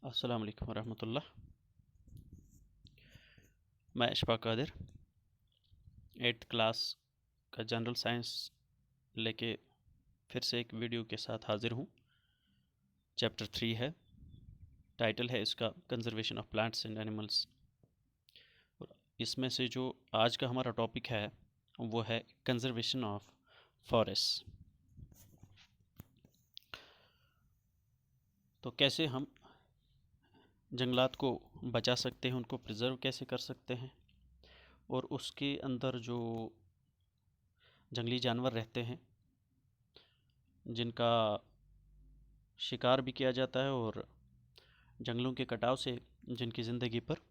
अस्सलाम वालेकुम रहमतुल्लाह। मैं इशफाक कादिर 8th क्लास का जनरल साइंस लेके फिर से एक वीडियो के साथ हाज़िर हूँ। चैप्टर 3 है, टाइटल है इसका conservation of plants and animals. इसमें से जो आज का हमारा टॉपिक है वो है कंजर्वेशन ऑफ फॉरेस्ट। तो कैसे हम जंगलात को बचा सकते हैं, उनको प्रिजर्व कैसे कर सकते हैं, और उसके अंदर जो जंगली जानवर रहते हैं जिनका शिकार भी किया जाता है और जंगलों के कटाव से जिनकी ज़िंदगी पर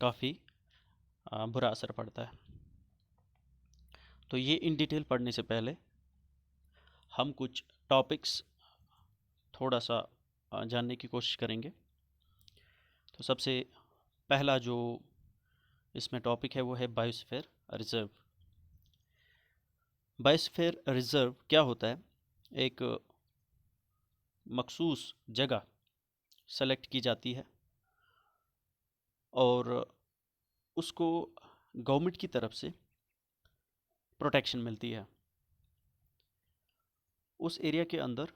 काफ़ी बुरा असर पड़ता है। तो ये इन डिटेल पढ़ने से पहले हम कुछ टॉपिक्स थोड़ा सा जानने की कोशिश करेंगे। तो सबसे पहला जो इसमें टॉपिक है वो है बायोस्फीयर रिजर्व। बायोस्फीयर रिजर्व क्या होता है? एक मखसूस जगह सेलेक्ट की जाती है और उसको गवर्नमेंट की तरफ से प्रोटेक्शन मिलती है। उस एरिया के अंदर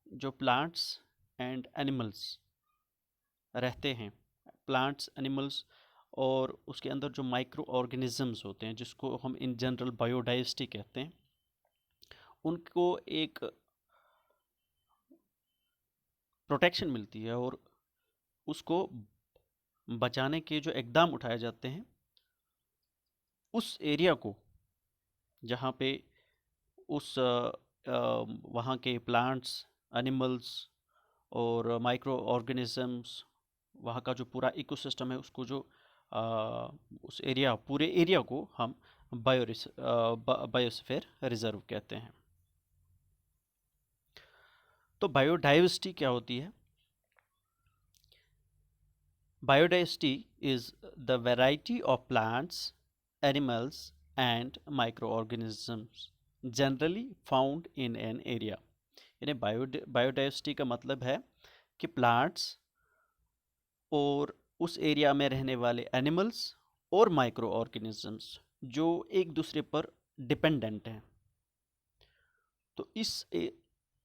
जो प्लांट्स एंड एनिमल्स रहते हैं, प्लांट्स एनिमल्स, और उसके अंदर जो माइक्रो ऑर्गेनिजम्स होते हैं जिसको हम इन जनरल बायोडाइवर्सिटी कहते हैं, उनको एक प्रोटेक्शन मिलती है और उसको बचाने के जो इकदाम उठाए जाते हैं उस एरिया को, जहाँ पे उस वहाँ के प्लांट्स, एनिमल्स और माइक्रो ऑर्गेनिजम्स, वहाँ का जो पूरा इकोसिस्टम है उसको जो उस एरिया, पूरे एरिया को हम बायोस्फीयर रिजर्व कहते हैं। तो बायोडाइवर्सिटी क्या होती है? Biodiversity is the variety of plants, animals and micro organisms generally found in an area. यानी बायोडाइवर्सिटी का मतलब है कि प्लांट्स और उस एरिया में रहने वाले एनिमल्स और माइक्रो ऑर्गेनिजम्स जो एक दूसरे पर डिपेंडेंट हैं। तो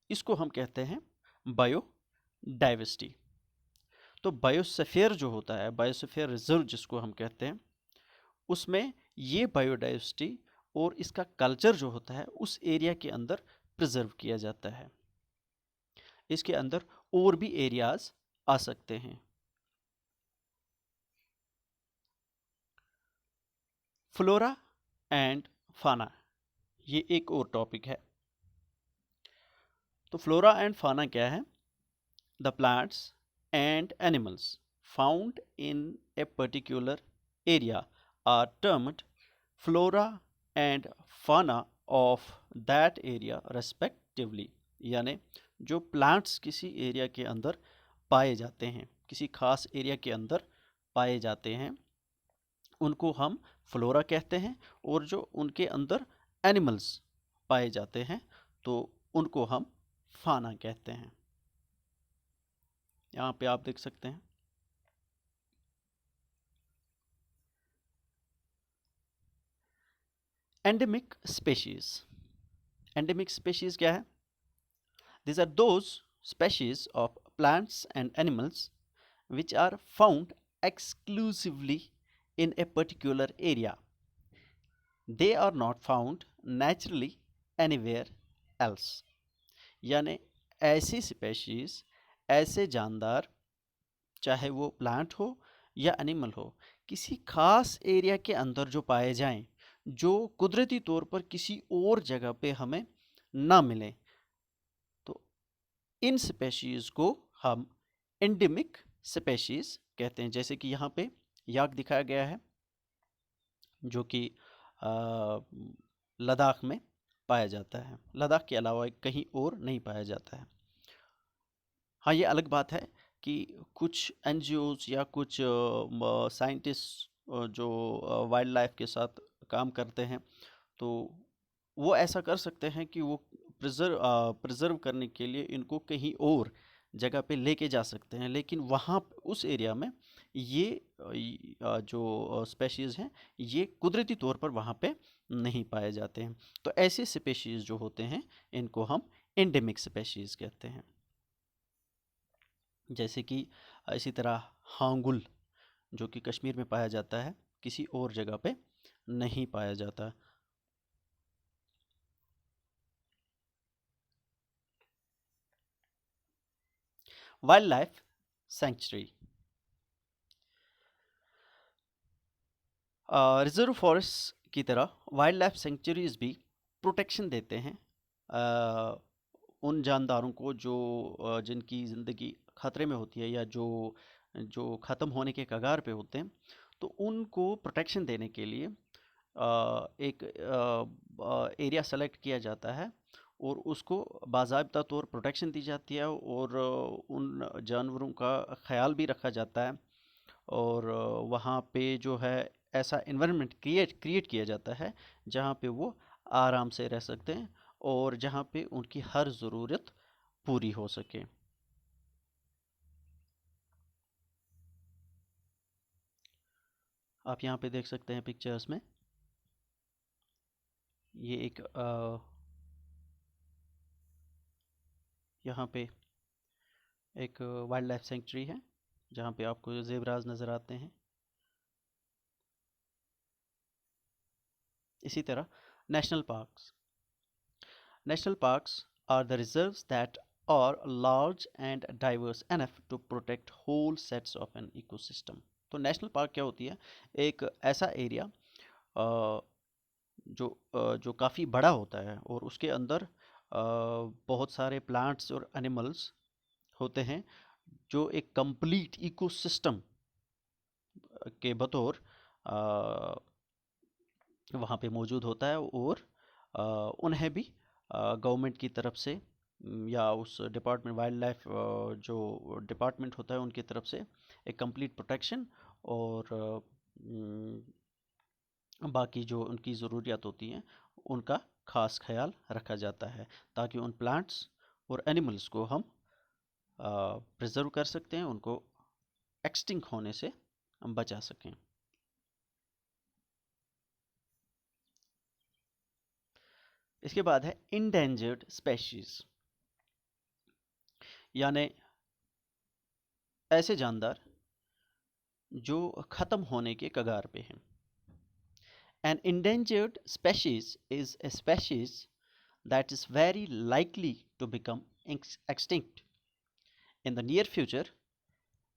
इसको हम कहते हैं बायोडाइवर्सिटी। तो बायोस्फीयर जो होता है, बायोस्फीयर रिजर्व जिसको हम कहते हैं, उसमें ये बायोडाइवर्सिटी और इसका कल्चर जो होता है उस एरिया के अंदर प्रिजर्व किया जाता है। इसके अंदर और भी एरियाज आ सकते हैं। फ्लोरा एंड फाना, ये एक और टॉपिक है। तो फ्लोरा एंड फाना क्या है? The plants and animals found in a particular area are termed flora and fauna of that area respectively. यानी जो प्लांट्स किसी एरिया के अंदर पाए जाते हैं, किसी खास एरिया के अंदर पाए जाते हैं, उनको हम फ्लोरा कहते हैं, और जो उनके अंदर एनिमल्स पाए जाते हैं तो उनको हम फाना कहते हैं। यहाँ पे आप देख सकते हैं एंडेमिक स्पेशीज। एंडेमिक स्पेशीज क्या है? These are those species of plants and animals which are found exclusively in a particular area. They are not found naturally anywhere else. यानी ऐसी स्पेशीज, ऐसे जानदार, चाहे वो प्लांट हो या एनिमल हो, किसी खास एरिया के अंदर जो पाए जाएं, जो कुदरती तौर पर किसी और जगह पे हमें ना मिले, तो इन स्पेशीज को हम एंडेमिक स्पेशीज कहते हैं। जैसे कि यहाँ पे याक दिखाया गया है जो कि लद्दाख में पाया जाता है। लद्दाख के अलावा कहीं और नहीं पाया जाता है। हाँ, ये अलग बात है कि कुछ एनजीओज या कुछ साइंटिस्ट जो वाइल्ड लाइफ के साथ काम करते हैं, तो वो ऐसा कर सकते हैं कि वो प्रिजर्व करने के लिए इनको कहीं और जगह पे लेके जा सकते हैं, लेकिन वहाँ उस एरिया में ये जो स्पेशीज़ हैं ये कुदरती तौर पर वहाँ पे नहीं पाए जाते हैं। तो ऐसे स्पेशीज़ जो होते हैं इनको हम एंडेमिक स्पेशीज़ कहते हैं। जैसे कि इसी तरह हांगुल जो कि कश्मीर में पाया जाता है, किसी और जगह पे नहीं पाया जाता। Wild life sanctuary, reserve forest की तरह वाइल्ड लाइफ सेंचुरीज भी प्रोटेक्शन देते हैं उन जानदारों को जो जिनकी ज़िंदगी खतरे में होती है या जो जो ख़त्म होने के कगार पे होते हैं। तो उनको प्रोटेक्शन देने के लिए एक एरिया सेलेक्ट किया जाता है और उसको बाज़ाब्ता तौर प्रोटेक्शन दी जाती है और उन जानवरों का ख्याल भी रखा जाता है और वहाँ पे जो है ऐसा इन्वायरमेंट क्रिएट किया जाता है जहाँ पे वो आराम से रह सकते हैं और जहाँ पे उनकी हर ज़रूरत पूरी हो सके। आप यहाँ पे देख सकते हैं पिक्चर्स में, ये एक यहाँ पे एक वाइल्ड लाइफ सेंचुरी है जहाँ पे आपको ज़ेब्राज नज़र आते हैं। इसी तरह national parks, national parks are the reserves that are large and diverse enough to protect whole sets of an ecosystem। तो नेशनल पार्क क्या होती है? एक ऐसा एरिया जो काफ़ी बड़ा होता है और उसके अंदर बहुत सारे प्लांट्स और एनिमल्स होते हैं जो एक कंप्लीट इकोसिस्टम के बतौर वहाँ पे मौजूद होता है और उन्हें भी गवर्नमेंट की तरफ से या उस डिपार्टमेंट वाइल्ड लाइफ जो डिपार्टमेंट होता है उनकी तरफ से एक कंप्लीट प्रोटेक्शन और बाकी जो उनकी ज़रूरियात होती हैं उनका ख़ास ख्याल रखा जाता है ताकि उन प्लांट्स और एनिमल्स को हम प्रिजर्व कर सकते हैं, उनको एक्सटिंक्ट होने से हम बचा सकें। इसके बाद है इंडेंजर्ड स्पेशीज़, यानी ऐसे जानदार जो ख़त्म होने के कगार पे हैं। An endangered species is a species that is very likely to become extinct in the near future,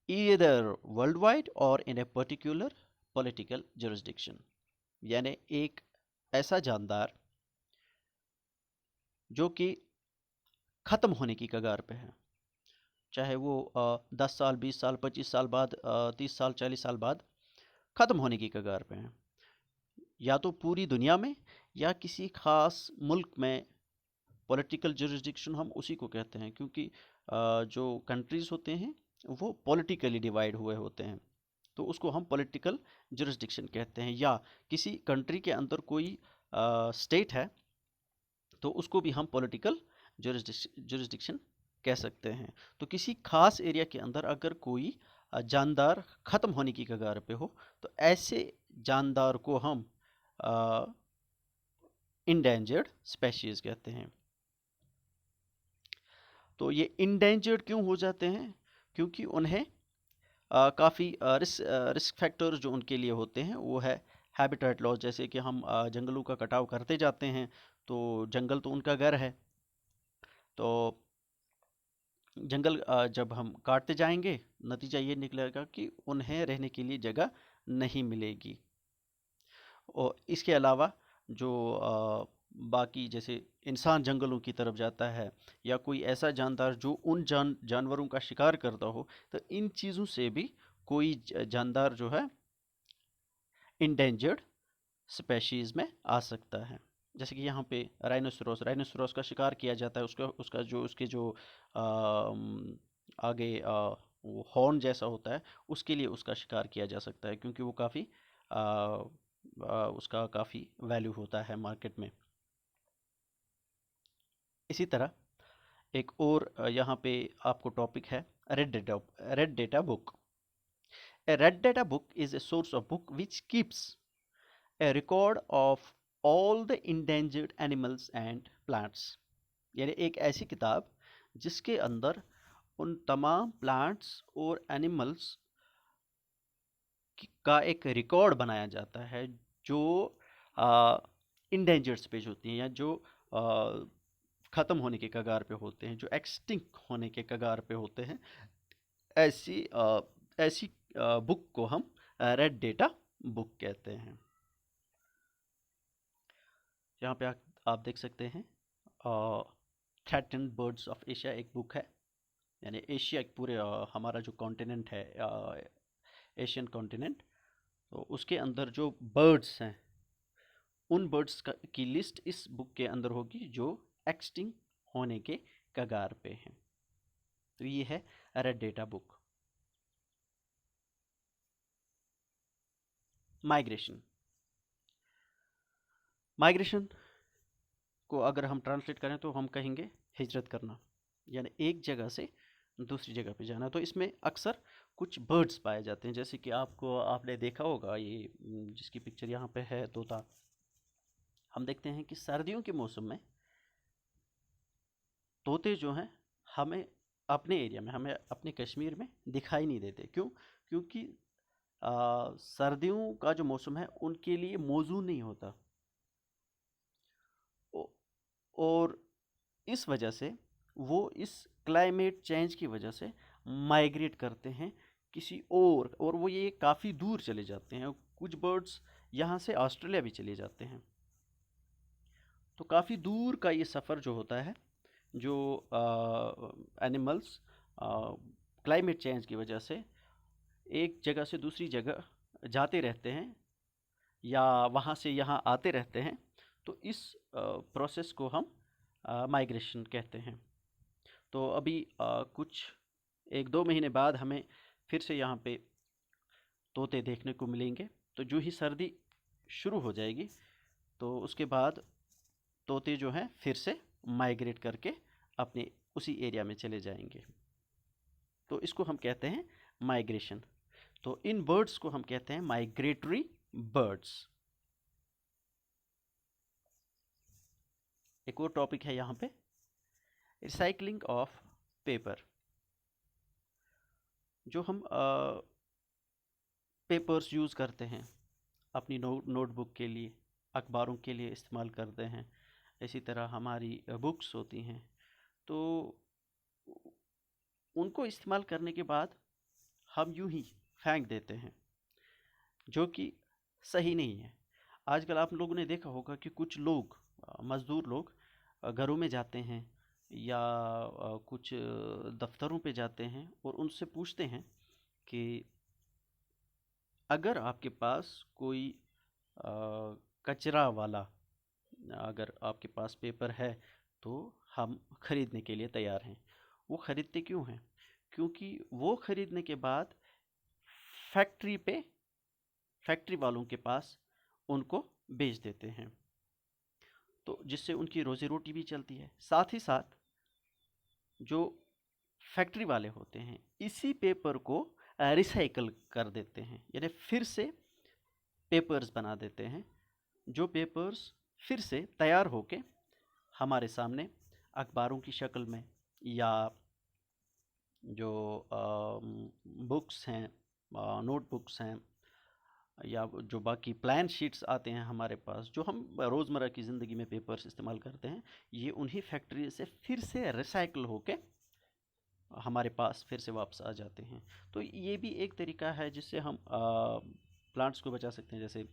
either worldwide or in a particular political jurisdiction। यानी एक ऐसा जानदार जो कि ख़त्म होने की कगार पे है, चाहे वो 10 साल 20 साल 25 साल बाद 30 साल 40 साल बाद ख़त्म होने की कगार पे है, या तो पूरी दुनिया में या किसी ख़ास मुल्क में। पॉलिटिकल जुरिस्डिक्शन हम उसी को कहते हैं क्योंकि जो कंट्रीज़ होते हैं वो पॉलिटिकली डिवाइड हुए होते हैं, तो उसको हम पॉलिटिकल जुरिस्डिक्शन कहते हैं। या किसी कंट्री के अंदर कोई स्टेट है तो उसको भी हम पॉलिटिकल जुरिस्डिक्शन कह सकते हैं। तो किसी खास एरिया के अंदर अगर कोई जानदार ख़त्म होने की कगार पे हो तो ऐसे जानदार को हम इंडेंजर्ड स्पेशीज़ कहते हैं। तो ये इंडेंजर्ड क्यों हो जाते हैं? क्योंकि उन्हें काफ़ी रिस्क फैक्टर्स जो उनके लिए होते हैं वो है हैबिटेट लॉस। जैसे कि हम जंगलों का कटाव करते जाते हैं तो जंगल तो उनका घर है, तो जंगल जब हम काटते जाएंगे नतीजा ये निकलेगा कि उन्हें रहने के लिए जगह नहीं मिलेगी। और इसके अलावा जो बाकी जैसे इंसान जंगलों की तरफ जाता है या कोई ऐसा जानदार जो उन जानवरों का शिकार करता हो, तो इन चीज़ों से भी कोई जानदार जो है इंडेंजर्ड स्पेशीज़ में आ सकता है। जैसे कि यहाँ पे राइनोसोरस का शिकार किया जाता है, उसका उसका जो उसके जो आगे वो हॉर्न जैसा होता है उसके लिए उसका शिकार किया जा सकता है क्योंकि वो काफ़ी उसका काफ़ी वैल्यू होता है मार्केट में। इसी तरह एक और यहाँ पे आपको टॉपिक है red data book. A red data book is a source of book which keeps a record of all the endangered animals and plants. यानी एक ऐसी किताब जिसके अंदर उन तमाम प्लांट्स और एनिमल्स का एक रिकॉर्ड बनाया जाता है जो इंडेंजर्ड स्पीशीज होती हैं या जो ख़त्म होने के कगार पे होते हैं, जो एक्सटिंक्ट होने के कगार पे होते हैं. ऐसी ऐसी बुक को हम रेड डेटा बुक कहते हैं. यहाँ पे आप देख सकते हैं थ्रेटन्ड बर्ड्स ऑफ एशिया एक बुक है. यानी एशिया पूरे हमारा जो कॉन्टिनेंट है एशियन कॉन्टिनेंट, तो उसके अंदर जो बर्ड्स हैं उन बर्ड्स की लिस्ट इस बुक के अंदर होगी जो एक्सटिंक्ट होने के कगार पे हैं. तो ये है red data book. Migration. Migration को अगर हम ट्रांसलेट करें तो हम कहेंगे हिजरत करना, यानी एक जगह से दूसरी जगह पे जाना. तो इसमें अक्सर कुछ बर्ड्स पाए जाते हैं, जैसे कि आपने देखा होगा ये जिसकी पिक्चर यहाँ पे है तोता. हम देखते हैं कि सर्दियों के मौसम में तोते जो हैं हमें अपने एरिया में, हमें अपने कश्मीर में दिखाई नहीं देते. क्यों? क्योंकि सर्दियों का जो मौसम है उनके लिए मौजूद नहीं होता और इस वजह से वो इस क्लाइमेट चेंज की वजह से माइग्रेट करते हैं किसी और वो ये काफ़ी दूर चले जाते हैं. कुछ बर्ड्स यहाँ से ऑस्ट्रेलिया भी चले जाते हैं. तो काफ़ी दूर का ये सफ़र जो होता है, जो एनिमल्स क्लाइमेट चेंज की वजह से एक जगह से दूसरी जगह जाते रहते हैं या वहाँ से यहाँ आते रहते हैं, तो इस प्रोसेस को हम माइग्रेशन कहते हैं. तो अभी कुछ 1-2 महीने बाद हमें फिर से यहाँ पे तोते देखने को मिलेंगे. तो जो ही सर्दी शुरू हो जाएगी तो उसके बाद तोते जो हैं फिर से माइग्रेट करके अपने उसी एरिया में चले जाएंगे. तो इसको हम कहते हैं माइग्रेशन. तो इन बर्ड्स को हम कहते हैं माइग्रेटरी बर्ड्स. एक और टॉपिक है यहाँ पे रिसाइकलिंग ऑफ पेपर. जो हम पेपर्स यूज़ करते हैं अपनी नोटबुक के लिए, अखबारों के लिए इस्तेमाल करते हैं, इसी तरह हमारी बुक्स होती हैं, तो उनको इस्तेमाल करने के बाद हम यूं ही फेंक देते हैं, जो कि सही नहीं है. आजकल आप लोगों ने देखा होगा कि कुछ लोग मज़दूर लोग घरों में जाते हैं या कुछ दफ्तरों पे जाते हैं और उनसे पूछते हैं कि अगर आपके पास कोई कचरा वाला, अगर आपके पास पेपर है तो हम ख़रीदने के लिए तैयार हैं. वो ख़रीदते क्यों हैं? क्योंकि वो ख़रीदने के बाद फैक्ट्री वालों के पास उनको बेच देते हैं, तो जिससे उनकी रोज़ी रोटी भी चलती है. साथ ही साथ जो फैक्ट्री वाले होते हैं इसी पेपर को रिसाइकल कर देते हैं, यानी फिर से पेपर्स बना देते हैं, जो पेपर्स फिर से तैयार होके हमारे सामने अखबारों की शक्ल में या जो बुक्स हैं, नोटबुक्स हैं, या जो बाकी प्लान शीट्स आते हैं हमारे पास, जो हम रोज़मर्रा की ज़िंदगी में पेपर्स इस्तेमाल करते हैं, ये उन्हीं फैक्ट्री से फिर से रिसाइकल होके हमारे पास फिर से वापस आ जाते हैं. तो ये भी एक तरीका है जिससे हम प्लांट्स को बचा सकते हैं. जैसे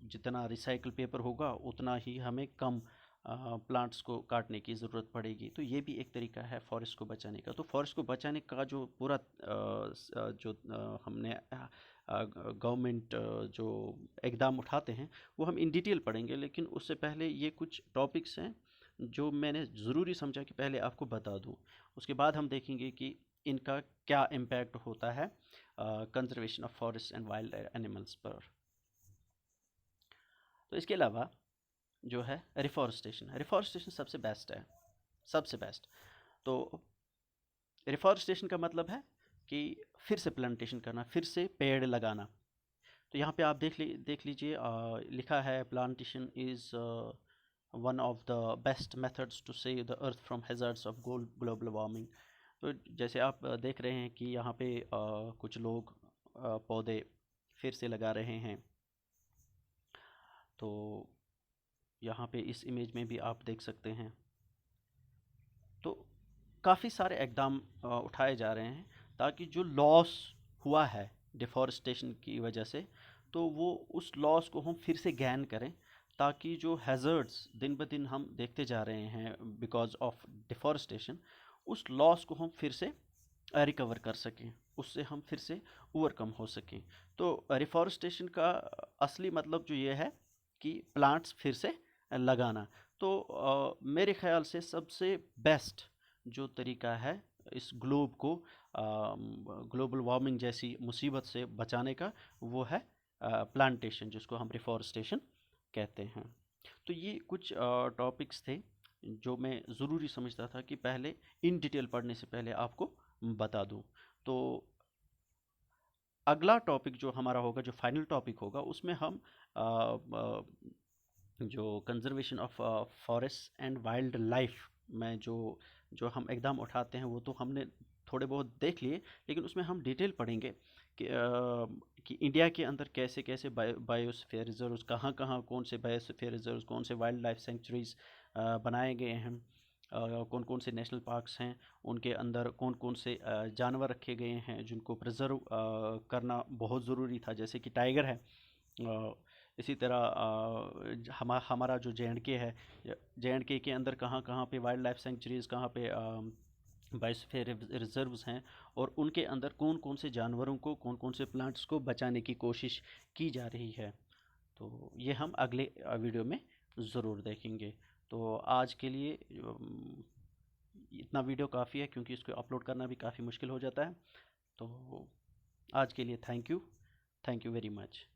जितना रिसाइकल पेपर होगा उतना ही हमें कम प्लांट्स को काटने की ज़रूरत पड़ेगी. तो ये भी एक तरीका है फॉरेस्ट को बचाने का. तो फॉरेस्ट को बचाने का जो पूरा जो हमने गवर्नमेंट जो इकदाम उठाते हैं वो हम इन डिटेल पढ़ेंगे, लेकिन उससे पहले ये कुछ टॉपिक्स हैं जो मैंने ज़रूरी समझा कि पहले आपको बता दूं. उसके बाद हम देखेंगे कि इनका क्या इम्पैक्ट होता है conservation of forest and wild animals पर. तो इसके अलावा जो है रिफॉरेस्टेशन सबसे बेस्ट है. सबसे बेस्ट। तो रिफॉरेस्टेशन का मतलब है कि फिर से प्लांटेशन करना, फिर से पेड़ लगाना। तो यहाँ पे आप देख लीजिए, लिखा है plantation is one of the best methods to save the earth from hazards of global warming. तो जैसे आप देख रहे हैं कि यहाँ पे कुछ लोग पौधे फिर से लगा रहे हैं। तो यहाँ पे इस इमेज में भी आप देख सकते हैं। तो काफ़ी सारे इकदाम उठाए जा रहे हैं ताकि जो लॉस हुआ है डिफॉरेस्टेशन की वजह से, तो वो उस लॉस को हम फिर से गैन करें, ताकि जो हैज़र्ड्स दिन ब दिन हम देखते जा रहे हैं बिकॉज ऑफ डिफॉरेस्टेशन, उस लॉस को हम फिर से रिकवर कर सकें, उससे हम फिर से ओवरकम हो सकें। तो रिफॉरेस्टेशन का असली मतलब जो ये है कि प्लांट्स फिर से लगाना। तो मेरे ख्याल से सबसे बेस्ट जो तरीका है इस ग्लोब को ग्लोबल वार्मिंग जैसी मुसीबत से बचाने का, वो है प्लांटेशन, जिसको हम रिफॉरेस्टेशन कहते हैं। तो ये कुछ टॉपिक्स थे जो मैं ज़रूरी समझता था कि पहले इन डिटेल पढ़ने से पहले आपको बता दूं। तो अगला टॉपिक जो हमारा होगा, जो फाइनल टॉपिक होगा, उसमें हम जो conservation of forest and wild life में जो हम एकदम उठाते हैं, वो तो हमने थोड़े बहुत देख लिए, लेकिन उसमें हम डिटेल पढ़ेंगे कि इंडिया के अंदर कैसे कैसे बायोस्फीयर रिजर्व्स, कहाँ कहाँ कौन से बायोस्फीयर रिजर्व्स, कौन से वाइल्ड लाइफ सेंचुरीज बनाए गए हैं, कौन कौन से नेशनल पार्क्स हैं, उनके अंदर कौन कौन से जानवर रखे गए हैं जिनको प्रिजर्व करना बहुत ज़रूरी था, जैसे कि टाइगर है। इसी तरह हमारा जो जे है, जे के अंदर कहाँ कहाँ पे वाइल्ड लाइफ सेंचुरीज़, कहाँ पे बायोस्फीयर रिजर्व्स हैं, और उनके अंदर कौन कौन से जानवरों को, कौन कौन से प्लांट्स को बचाने की कोशिश की जा रही है। तो ये हम अगले वीडियो में ज़रूर देखेंगे। तो आज के लिए इतना वीडियो काफ़ी है, क्योंकि इसको अपलोड करना भी काफ़ी मुश्किल हो जाता है। तो आज के लिए थैंक यू वेरी मच।